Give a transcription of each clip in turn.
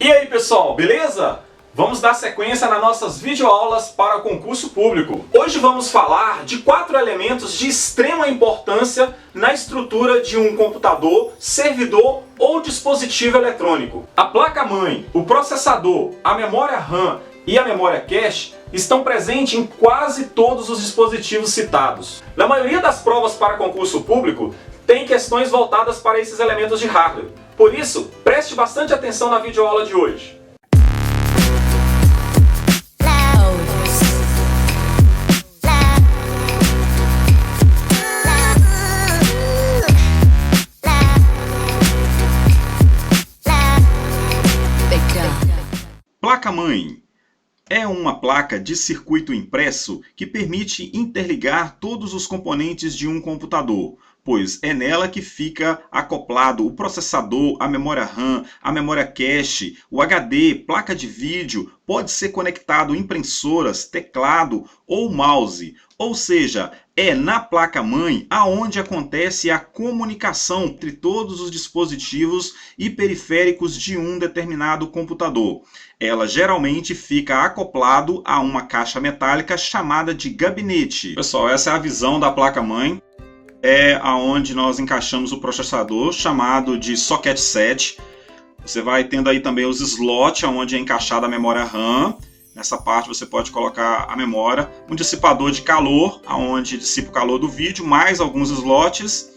E aí pessoal, beleza? Vamos dar sequência nas nossas videoaulas para concurso público. Hoje vamos falar de 4 elementos de extrema importância na estrutura de um computador, servidor ou dispositivo eletrônico. A placa-mãe, o processador, a memória RAM e a memória cache estão presentes em quase todos os dispositivos citados. Na maioria das provas para concurso público, tem questões voltadas para esses elementos de hardware. Por isso, preste bastante atenção na videoaula de hoje. Placa-mãe é uma placa de circuito impresso que permite interligar todos os componentes de um computador, pois é nela que fica acoplado o processador, a memória RAM, a memória cache, o HD, placa de vídeo, pode ser conectado impressoras, teclado ou mouse. Ou seja, é na placa-mãe aonde acontece a comunicação entre todos os dispositivos e periféricos de um determinado computador. Ela geralmente fica acoplado a uma caixa metálica chamada de gabinete. Pessoal, essa é a visão da placa-mãe. É aonde nós encaixamos o processador, chamado de socket set. Você vai tendo aí também os slots, onde é encaixada a memória RAM. Nessa parte você pode colocar a memória, um dissipador de calor, onde dissipa o calor do vídeo, mais alguns slots.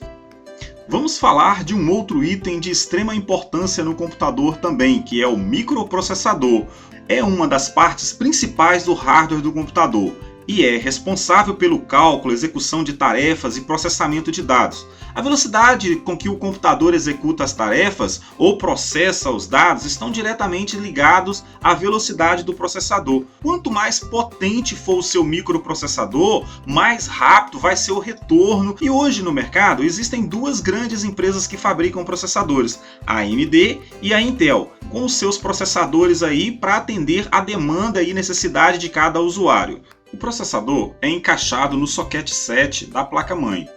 Vamos falar de um outro item de extrema importância no computador também, que é o microprocessador. É uma das partes principais do hardware do computador e é responsável pelo cálculo, execução de tarefas e processamento de dados. A velocidade com que o computador executa as tarefas ou processa os dados estão diretamente ligados à velocidade do processador. Quanto mais potente for o seu microprocessador, mais rápido vai ser o retorno. E hoje no mercado existem duas grandes empresas que fabricam processadores, a AMD e a Intel, com os seus processadores aí para atender a demanda e necessidade de cada usuário. O processador é encaixado no socket set da placa-mãe.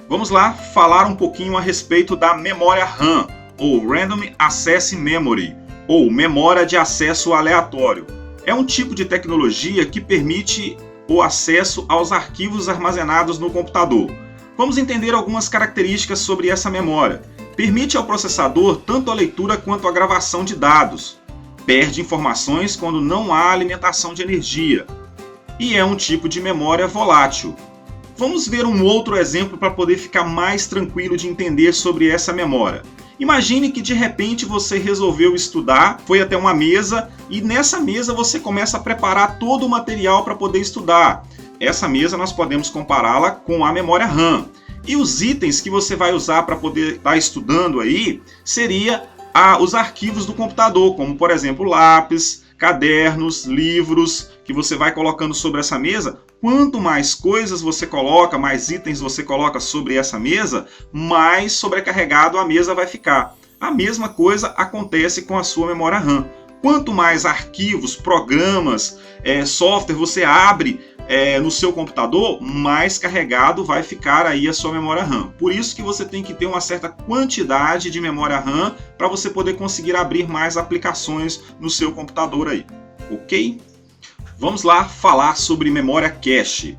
Vamos lá falar um pouquinho a respeito da memória RAM, ou Random Access Memory, ou memória de acesso aleatório. É um tipo de tecnologia que permite o acesso aos arquivos armazenados no computador. Vamos entender algumas características sobre essa memória. Permite ao processador tanto a leitura quanto a gravação de dados. Perde informações quando não há alimentação de energia. E é um tipo de memória volátil. Vamos ver um outro exemplo para poder ficar mais tranquilo de entender sobre essa memória. Imagine que de repente você resolveu estudar, foi até uma mesa e nessa mesa você começa a preparar todo o material para poder estudar. Essa mesa nós podemos compará-la com a memória RAM. E os itens que você vai usar para poder estar estudando aí seria os arquivos do computador, como por exemplo lápis, cadernos, livros, que você vai colocando sobre essa mesa. Quanto mais coisas você coloca, mais itens você coloca sobre essa mesa, mais sobrecarregado a mesa vai ficar. A mesma coisa acontece com a sua memória RAM. Quanto mais arquivos, programas, software você abre no seu computador, mais carregado vai ficar aí a sua memória RAM. Por isso que você tem que ter uma certa quantidade de memória RAM para você poder conseguir abrir mais aplicações no seu computador aí, ok? Vamos lá falar sobre memória cache.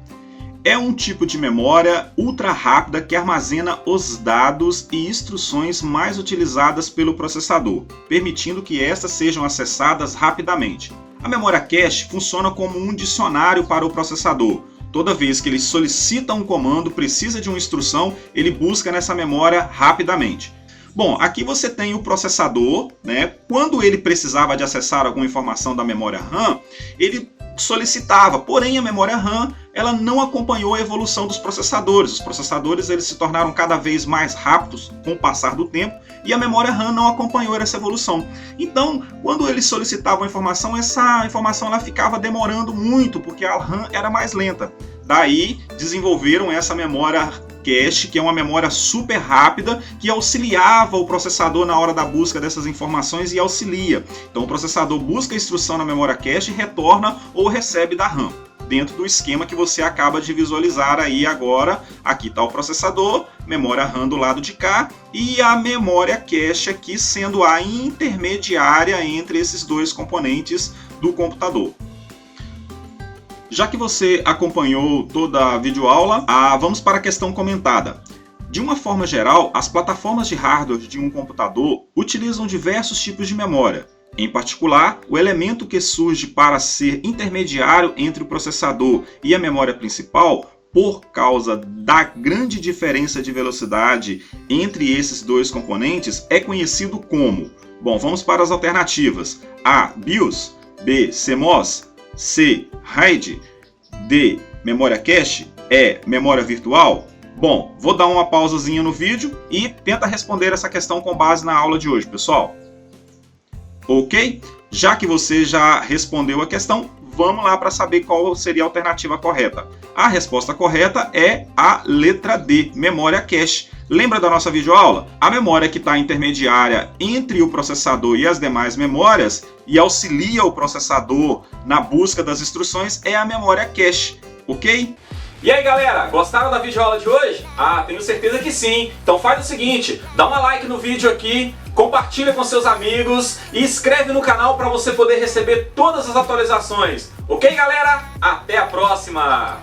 É um tipo de memória ultra rápida que armazena os dados e instruções mais utilizadas pelo processador, permitindo que estas sejam acessadas rapidamente. A memória cache funciona como um dicionário para o processador. Toda vez que ele solicita um comando, precisa de uma instrução, ele busca nessa memória rapidamente. Bom, aqui você tem o processador, né? Quando ele precisava de acessar alguma informação da memória RAM, ele solicitava, porém a memória RAM ela não acompanhou a evolução dos processadores. Os processadores eles se tornaram cada vez mais rápidos com o passar do tempo e a memória RAM não acompanhou essa evolução. Então, quando eles solicitavam informação, essa informação ela ficava demorando muito, porque a RAM era mais lenta. Daí desenvolveram essa memória cache, que é uma memória super rápida, que auxiliava o processador na hora da busca dessas informações e auxilia. Então o processador busca a instrução na memória cache e retorna ou recebe da RAM. dentro do esquema que você acaba de visualizar aí agora. Aqui está o processador, memória RAM do lado de cá e a memória cache aqui sendo a intermediária entre esses dois componentes do computador. Já que você acompanhou toda a videoaula, vamos para a questão comentada. De uma forma geral, as plataformas de hardware de um computador utilizam diversos tipos de memória. Em particular, o elemento que surge para ser intermediário entre o processador e a memória principal, por causa da grande diferença de velocidade entre esses dois componentes, é conhecido como... Bom, vamos para as alternativas. A. BIOS, B. CMOS, C. RAID, D. Memória cache, E. Memória virtual. Bom, vou dar uma pausazinha no vídeo e tenta responder essa questão com base na aula de hoje, pessoal. Ok? Já que você já respondeu a questão, vamos lá para saber qual seria a alternativa correta. A resposta correta é a letra D, memória cache. Lembra da nossa videoaula? A memória que está intermediária entre o processador e as demais memórias e auxilia o processador na busca das instruções é a memória cache, ok? E aí galera, gostaram da videoaula de hoje? Tenho certeza que sim! Então faz o seguinte, dá uma like no vídeo aqui, compartilha com seus amigos e inscreve no canal para você poder receber todas as atualizações. Ok galera? Até a próxima!